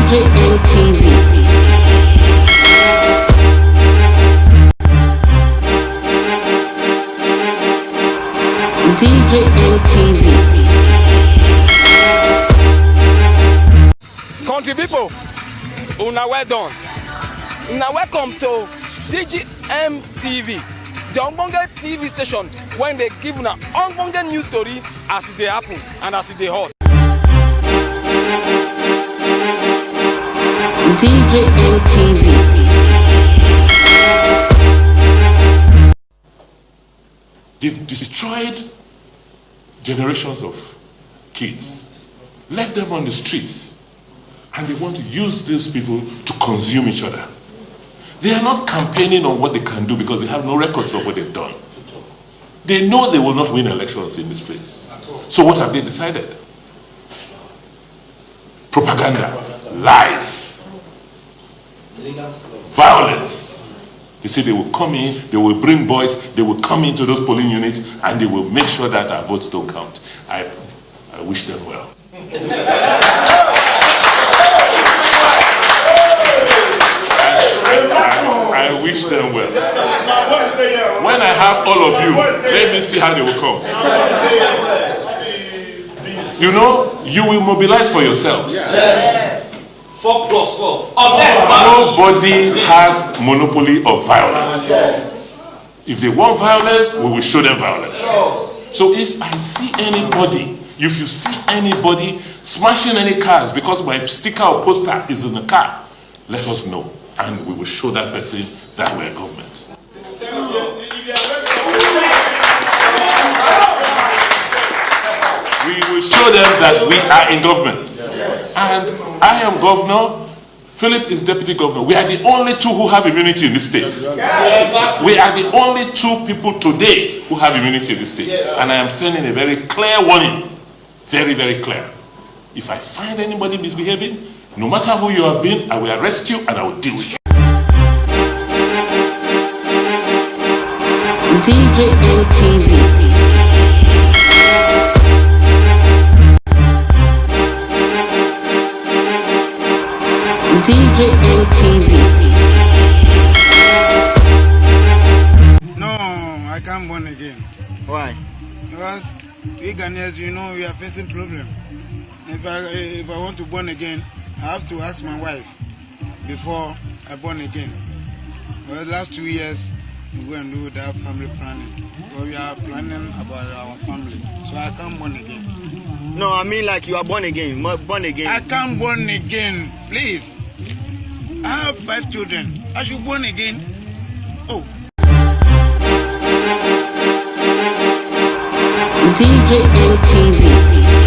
DJ ATV. DJ ATV. Country people, una well done. Una welcome to DGM TV, the Ogbonge TV station when they give una Ogbonge news story as it dey happen and as it dey hot. DJ ATV. They've destroyed generations of kids, left them on the streets, and they want to use these people to consume each other. They are not campaigning on what they can do because they have no records of what they've done. They know they will not win elections in this place. So what have they decided? Propaganda, lies, violence. You see, they will come in, they will bring boys, they will come into those polling units, and they will make sure that our votes don't count. I wish them well. I wish them well. When I have all of you, let me see how they will come. You know, you will mobilize for yourselves. Yes. 4 plus 4. Nobody has monopoly of violence. Yes. If they want violence, we will show them violence. Yes. So if I see anybody, if you see anybody smashing any cars because my sticker or poster is in the car, let us know, and we will show that person that we're government. We will show them that we are in government. And I am governor, Philip is deputy governor. We are the only two who have immunity in this state. Yes. We are the only two people today who have immunity in this state. Yes. And I am sending a very clear warning. Very, very clear. If I find anybody misbehaving, no matter who you have been, I will arrest you and I will deal with you. DJ ATV. DJ ATV. No, I can't born again. Why? Because we Ghanaians, you know, we are facing problem. If I want to born again, I have to ask my wife before I born again. For the last 2 years, we go and do that family planning. So we are planning about our family. So I can't born again. No, I mean like you are born again. Born again. I can't born again, please. I have 5 children. I should born again. Oh. DJ ATV.